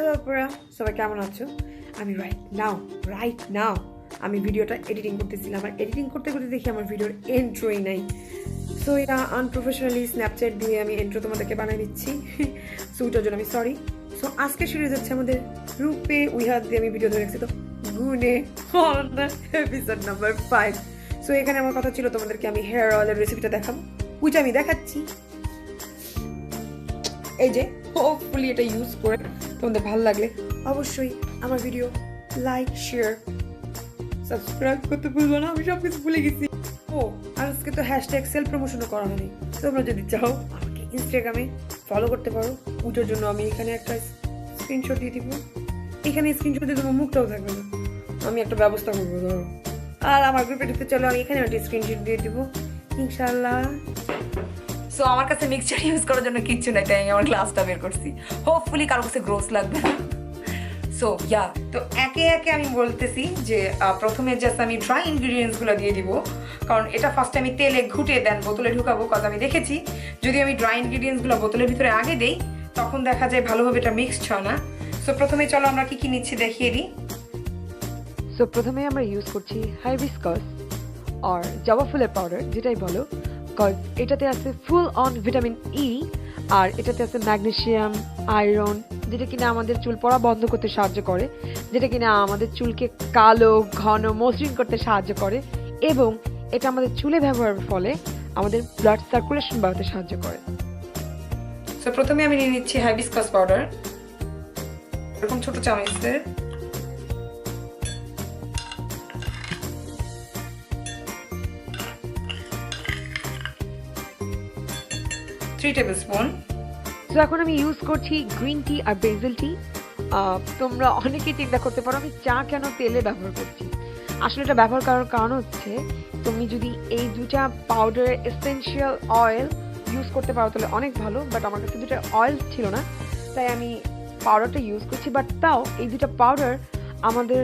Hello আপুরা, সবাই কেমন আছো? আমি রাইট নাও আমি ভিডিওটা এডিটিং করতেছিলাম, আর এডিটিং করতে করতে দেখি আমার ভিডিওর এন্ট্রোই নাই। সো এটা আনপ্রফেশনালি স্ন্যাপচ্যাট দিয়ে আমি এন্ট্রো তোমাদেরকে বানিয়ে দিচ্ছি। সো ওটার জন্য আমি সরি। সো আজকে শুরু হয়ে যাচ্ছে আমাদের রূপে উইহাত দিয়ে আমি ভিডিও ধরে রাখছি, তো গুনে এপিসোড নাম্বার 5। সো এখানে আমার কথা ছিল তোমাদেরকে আমি হেয়ার অয়েলের রেসিপিটা দেখাবো, ওইটা আমি দেখাচ্ছি। এই যে হোপফুলি এটা ইউজ করে তোমাদের ভালো লাগলে অবশ্যই আমার ভিডিও লাইক, শেয়ার, সাবস্ক্রাইব করতে ভুলবো না। আমি সব কিছু ভুলে গেছি। ও আর আজকে তো হ্যাশট্যাগ সেল প্রমোশনও করা হয়নি। তোমরা যদি চাও আমাকে ইনস্টাগ্রামে ফলো করতে পারো। ওটার জন্য আমি এখানে একটা স্ক্রিনশট দিয়ে দিব। এখানে স্ক্রিনশট দিয়ে তোমার মুখটাও থাকবে না, আমি একটা ব্যবস্থা করবো ধরো। আর আমার গ্রুপে ঢুকতে চলো, আমি এখানে একটা স্ক্রিনশট দিয়ে দিব ইনশাআল্লাহ। সো আমার কাছে মিক্সচার ইউজ করার জন্য কিচ্ছু নাই, তাই আমি আমার গ্লাসটা বের করছি। হোপফুলি কারো কাছে গ্রোস লাগবে না। সো তো একে একে আমি বলতেছি যে প্রথমে জাস্ট আমি ড্রাই ইনগ্রিডিয়েন্টসগুলো দিয়ে দিব, কারণ এটা ফার্স্টে আমি তেলে ঘুটে দেন বোতলে ঢুকাবো। কারণ আমি দেখেছি যদি আমি ড্রাই ইনগ্রিডিয়েন্টসগুলো বোতলের ভিতরে আগে দেই তখন দেখা যায় ভালোভাবে এটা মিক্সড হয় না। সো প্রথমে চলো আমরা কি কি নিচ্ছি দেখিয়ে দিই। সো প্রথমে আমরা ইউজ করছি হাইবিস্কাস আর জবা ফুলের পাউডার, যেটাই বলো, কজ এটাতে আছে ফুল অন ভিটামিন ই, আর এটাতে আছে ম্যাগনেসিয়াম, আয়রন, যেটা কিনা আমাদের চুল পড়া বন্ধ করতে সাহায্য করে, যেটা কিনা আমাদের চুলকে কালো, ঘন, মসৃণ করতে সাহায্য করে, এবং এটা আমাদের চুলে ব্যবহারের ফলে আমাদের ব্লাড সার্কুলেশন বাড়াতে সাহায্য করে। সো প্রথমে আমি নিয়ে নিচ্ছি হাইবিস্কাস পাউডার, এরকম ছোট চামচের। টেবিলস্পুন। তো এখন আমি ইউজ করছি গ্রিন টি আর বেসিল টি। তোমরা অনেকেই চিন্তা করতে পারো আমি চা কেন তেলে ব্যবহার করছি। আসলে এটা ব্যবহার করার কারণ হচ্ছে তুমি যদি এই দুটা পাউডারের এসেনশিয়াল অয়েল ইউজ করতে পারো তাহলে অনেক ভালো, বাট আমার কাছে দুটা অয়েল ছিল না তাই আমি পাউডারটা ইউজ করছি। বাট তাও এই দুটা পাউডার আমাদের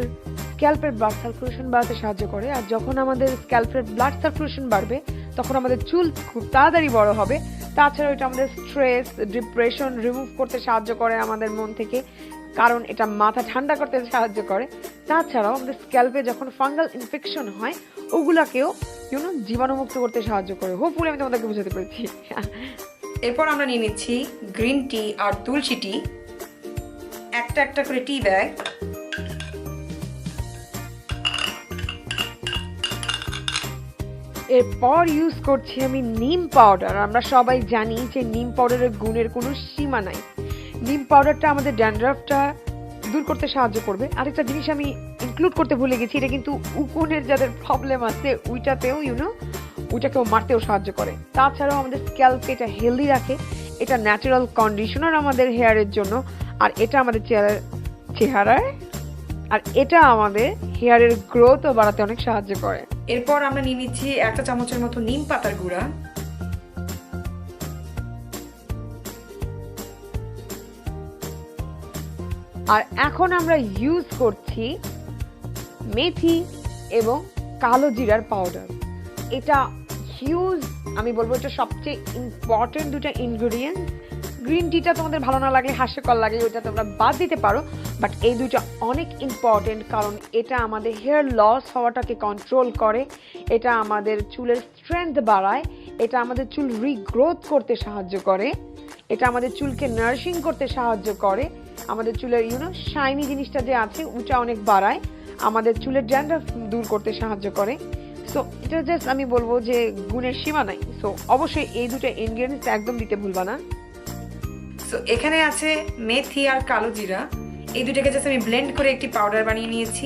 স্ক্যাল্পের ব্লাড সার্কুলেশন বাড়াতে সাহায্য করে, আর যখন আমাদের স্ক্যাল্পের ব্লাড সার্কুলেশন বাড়বে তখন আমাদের চুল খুব তাড়াতাড়ি বড় হবে। তাছাড়াও এটা আমাদের স্ট্রেস, ডিপ্রেশন রিমুভ করতে সাহায্য করে আমাদের মন থেকে, কারণ এটা মাথা ঠান্ডা করতে সাহায্য করে। তাছাড়াও আমাদের স্ক্যাল্পে যখন ফাঙ্গাল ইনফেকশন হয় ওগুলাকেও জীবাণুমুক্ত করতে সাহায্য করে। হোপফুলি আমি তোমাদেরকে বুঝাতে পেরেছি। এরপর আমরা নিয়ে নিচ্ছি গ্রিন টি আর তুলসী টি, একটা একটা করে টি ব্যাগ। এরপর ইউজ করছি আমি নিম পাউডার। আমরা সবাই জানি যে নিম পাউডারের গুণের কোনো সীমা নাই। নিম পাউডারটা আমাদের ড্যান্ড্রাফটা দূর করতে সাহায্য করবে। আরেকটা জিনিস আমি ইনক্লুড করতে ভুলে গেছি, এটা কিন্তু উকুনের যাদের প্রবলেম আছে ওইটাতেও ওইটাকেও মারতেও সাহায্য করে। তাছাড়াও আমাদের স্ক্যাল্পকে এটা হেলদি রাখে, এটা ন্যাচারাল কন্ডিশনার আমাদের হেয়ারের জন্য, আর এটা আমাদের চেহারায় আর এটা আমাদের হেয়ারের গ্রোথও বাড়াতে অনেক সাহায্য করে। এরপর আমরা নিয়ে নিচ্ছি একটা চামচের মতো নিম পাতার গুঁড়া। আর এখন আমরা ইউজ করছি মেথি এবং কালো জিরার পাউডার। এটা হিউজ, আমি বলবো এটা সবচেয়ে ইম্পর্টেন্ট দুটা ইনগ্রিডিয়েন্টস। গ্রিন টিটা তোমাদের ভালো না লাগলে, হাস্যকর লাগে, ওইটা তোমরা বাদ দিতে পারো, বাট এই দুইটা অনেক ইম্পর্টেন্ট, কারণ এটা আমাদের হেয়ার লস হওয়াটাকে কন্ট্রোল করে, এটা আমাদের চুলের স্ট্রেংথ বাড়ায়, এটা আমাদের চুল রিগ্রোথ করতে সাহায্য করে, এটা আমাদের চুলকে নারিশিং করতে সাহায্য করে, আমাদের চুলের শাইনি জিনিসটা যে আছে ওটা অনেক বাড়ায়, আমাদের চুলের ড্যান্ড্রাফ দূর করতে সাহায্য করে। সো এটা জাস্ট আমি বলবো যে গুণের সীমা নাই। সো অবশ্যই এই দুটো ইনগ্রিডিয়েন্টস একদম দিতে ভুলবা না। সো এখানে আছে মেথি আর কালো জিরা, এই দুটাকে জাস্ট আমি ব্লেন্ড করে একটি পাউডার বানিয়ে নিয়েছি।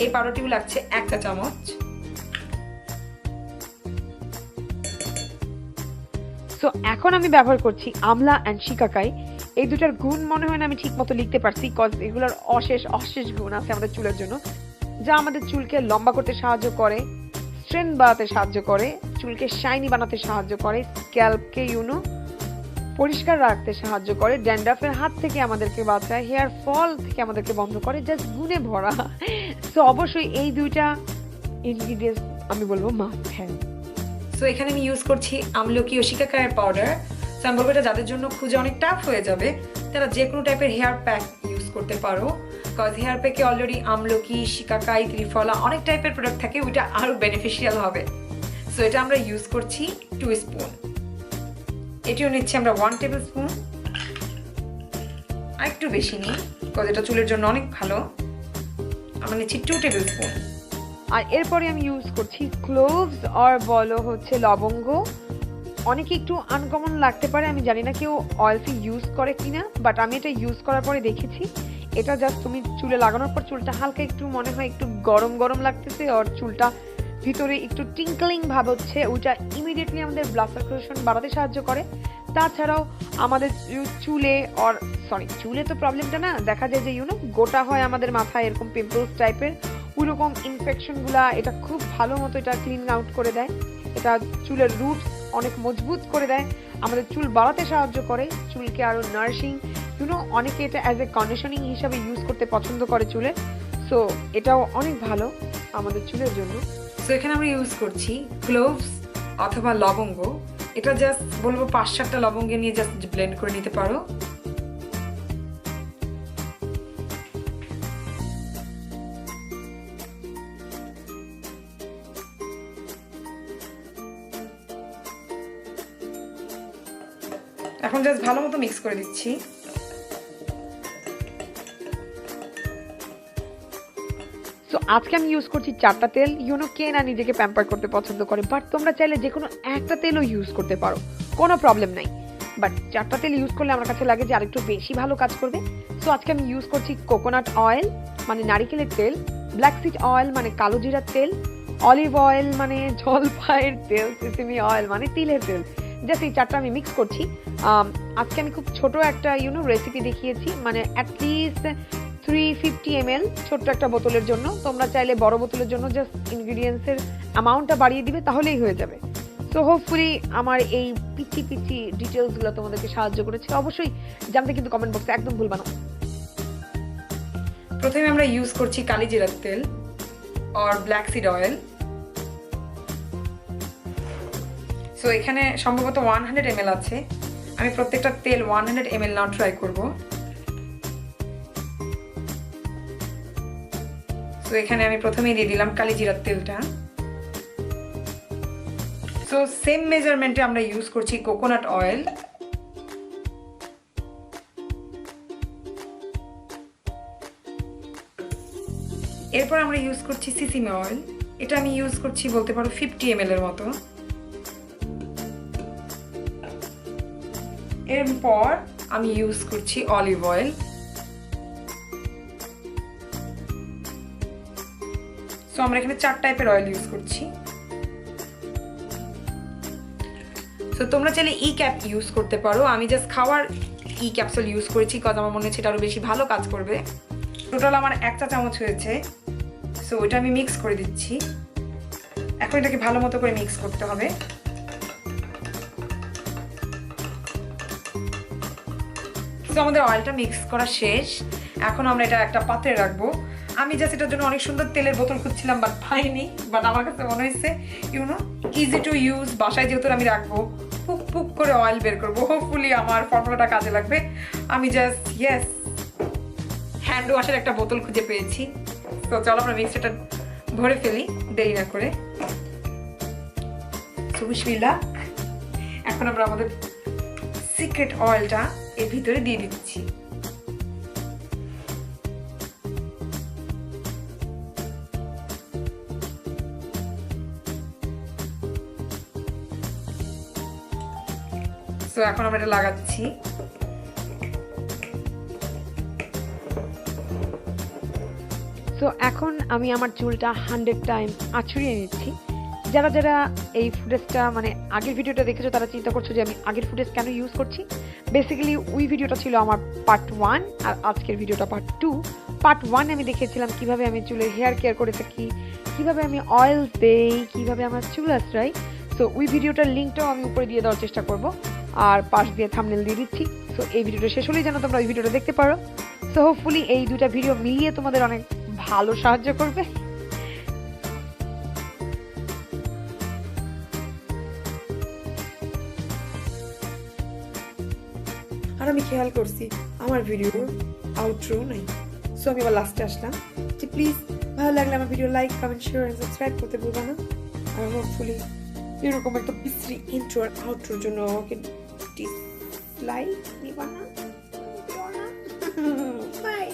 এই পাউডারটিও লাগছে এক চা চামচ। সো এখন আমি ব্যবহার করছি আমলা অ্যান্ড শিকাকাই। এই দুটার গুণ মনে হয় না আমি ঠিক মতো লিখতে পারছি, কজ এগুলোর অশেষ গুণ আছে আমাদের চুলের জন্য, যা আমাদের চুলকে লম্বা করতে সাহায্য করে, স্ট্রেংথ বাড়াতে সাহায্য করে, চুলকে শাইনি বানাতে সাহায্য করে, স্ক্যাল্পকে পরিষ্কার রাখতে সাহায্য করে, ড্যান্ড্রাফের হাত থেকে আমাদেরকে বাঁচায়, হেয়ার ফল থেকে আমাদেরকে বন্ধ করে, জাস্ট গুণে ভরা। সো অবশ্যই এই দুইটা ইনগ্রিডিয়েন্টস আমি বলবো মাস্ট হ্যাভ। সো এখানে আমি ইউজ করছি আমলকি ও শিকাকায়ের পাউডার। সো আমি বলবো এটা যাদের জন্য খুঁজে অনেক টাফ হয়ে যাবে তারা যে কোনো টাইপের হেয়ার প্যাক ইউজ করতে পারো, বিকজ হেয়ার প্যাকে অলরেডি আমলকি, শিকাকাই, ত্রিফলা অনেক টাইপের প্রোডাক্ট থাকে, ওইটা আরও বেনিফিশিয়াল হবে। সো এটা আমরা ইউজ করছি 2 স্পুন। এটিও নিচ্ছি আমরা 1 টেবিল স্পুন, আর একটু বেশি নিই বিকজ এটা চুলের জন্য অনেক ভালো। আমরা নিচ্ছি 2 টেবিল স্পুন। আর এরপরে আমি ইউজ করছি ক্লোভস আর বলো হচ্ছে লবঙ্গ। অনেকে একটু আনকমন লাগতে পারে, আমি জানি না কেউ অয়েল ফ্রি ইউজ করে কিনা, বাট আমি এটা ইউজ করার পরে দেখেছি এটা জাস্ট তুমি চুলে লাগানোর পর চুলটা হালকা একটু মনে হয় একটু গরম গরম লাগতেছে, আর চুলটা ভিতরে একটু টিঙ্কলিং ভাব হচ্ছে, ওইটা ইমিডিয়েটলি আমাদের ব্লাড সার্কুলেশন বাড়াতে সাহায্য করে। তাছাড়াও আমাদের চুলে তো প্রবলেমটা না, দেখা যায় যে গোটা হয় আমাদের মাথায় এরকম পিম্পলস টাইপের, ওইরকম ইনফেকশনগুলা এটা খুব ভালো মতো এটা ক্লিন আউট করে দেয়। এটা চুলের রুটস অনেক মজবুত করে দেয়, আমাদের চুল বাড়াতে সাহায্য করে, চুলকে আরও নারিশিং, অনেকে এটা অ্যাজ এ কন্ডিশনিং হিসাবে ইউজ করতে পছন্দ করে চুলে। সো এটাও অনেক ভালো আমাদের চুলের জন্য। সো এখানে আমরা ইউজ করছি ক্লোভস অথবা লবঙ্গ। এটা জাস্ট বলবো 5-7টা লবঙ্গে নিয়ে জাস্ট ব্লেন্ড করে নিতে পারো। এখন জাস্ট ভালো মতো মিক্স করে দিচ্ছি। সো আজকে আমি ইউজ করছি 4টা তেল। কে না নিজেকে প্যাম্পার করতে পছন্দ করে, বাট তোমরা চাইলে যে কোনো একটা তেলও ইউজ করতে পারো, কোনো প্রবলেম নাই। বাট 4টা তেল ইউজ করলে আমার কাছে লাগে যে আরেকটু বেশি ভালো কাজ করবে। সো আজকে আমি ইউজ করছি কোকোনাট অয়েল মানে নারিকেলের তেল, ব্ল্যাক সিড অয়েল মানে কালো জিরার তেল, অলিভ অয়েল মানে জলপাইয়ের তেল, সেসেমি অয়েল মানে তিলের তেল। জাস্ট এই 4টা আমি মিক্স করছি। আজকে আমি খুব ছোট একটা রেসিপি দেখিয়েছি, মানে অ্যাটলিস্ট 350 ml ছোট্ট একটা বোতলের জন্য। তোমরা চাইলে বড় বোতলের জন্য জাস্ট ইনগ্রিডিয়েন্টসের অ্যামাউন্টটা বাড়িয়ে দিবে, তাহলেই হয়ে যাবে। সো হোপফুলি আমার এই পিচি ডিটেলসগুলো তোমাদেরকে সাহায্য করেছে। অবশ্যই জানতে কিন্তু কমেন্ট বক্সে একদম ভুলবা না। প্রথমে আমরা ইউজ করছি কালি জিরার তেল আর ব্ল্যাক সিড অয়েল। সো এখানে সম্ভবত 100 ml আছে, আমি প্রত্যেকটা তেল 100 ml নাও ট্রাই করব। সো এখানে আমি প্রথমেই দিয়ে দিলাম কালি জিরার তেলটা। সো সেম মেজারমেন্টে আমরা ইউজ করছি কোকোনাট অয়েল। এরপর আমরা ইউজ করছি সিসিমি অয়েল। এটা আমি ইউজ করছি বলতে পারো 50 ml এর মতো। এরপর আমি ইউজ করছি অলিভ অয়েল। সো আমরা এখানে 4 টাইপের অয়েল ইউজ করছি। সো তোমরা চাইলে ই ক্যাপ ইউজ করতে পারো, আমি জাস্ট খাওয়ার ই ক্যাপসুল ইউজ করেছি কারণ আমার মনে হচ্ছে এটা আরও বেশি ভালো কাজ করবে। টোটাল আমার 1 চা চামচ হয়েছে। সো ওইটা আমি মিক্স করে দিচ্ছি। এখন এটাকে ভালো মতো করে মিক্স করতে হবে। সো আমাদের অয়েলটা মিক্স করা শেষ। এখন আমরা এটা একটা পাত্রে রাখবো। আমি জাস্ট এটার জন্য অনেক সুন্দর তেলের বোতল খুঁজছিলাম, বাট পাইনি। বাট আমার কাছে মনে হয়েছে ইজি টু ইউজ, বাসায় যেহেতু আমি রাখবো, পুক পুক করে অয়েল বের করবো। হোপফুলি আমার ফর্মুলাটা কাজে লাগবে। আমি জাস্ট হ্যান্ড ওয়াশের একটা বোতল খুঁজে পেয়েছি। তো চলো আমরা মিক্সচারটা ভরে ফেলি দেরি না করে। এখন আমরা আমাদের সিক্রেট অয়েলটা এর ভিতরে দিয়ে দিচ্ছি। সো এখন আমরা এটা লাগাচ্ছি। সো এখন আমি আমার চুলটা 100 টাইম আঁচড়িয়ে নিচ্ছি। যারা যারা এই ফুটেজটা মানে আগের ভিডিওটা দেখেছো তারা চিন্তা করছো যে আমি আগের ফুটেজ কেন ইউজ করছি। বেসিক্যালি ওই ভিডিওটা ছিল আমার পার্ট 1 আর আজকের ভিডিওটা পার্ট 2। পার্ট 1 আমি দেখিয়েছিলাম কিভাবে আমি চুলের হেয়ার কেয়ার করে থাকি, কিভাবে আমি অয়েল দেই, কিভাবে আমার চুল আঁচড়াই। সো ওই ভিডিওটার লিঙ্কটাও আমি উপরে দিয়ে দেওয়ার চেষ্টা করব, আর পাশ দিয়ে থাম্বনেল দিয়ে দিচ্ছি। সো এই ভিডিওটা শেষ হলেই যেন তোমরা ওই ভিডিওটা দেখতে পারো। সো হোপফুলি এই দুটা ভিডিও মিলিয়ে তোমাদের অনেক ভালো সাহায্য করবে। আর আমি খেয়াল করছি আমার ভিডিওর আউটরো নাই। সো আমি আবার লাস্টে আসলাম যে প্লিজ ভালো লাগলে আমার video like comment share and subscribe করতে ভুলবা না। আর হোপফুলি এরকম একটা বিশ্রী ইন্ট্রো আর আউটরোর জন্য আমাকে ডিসলাইক দিবা না। বাই।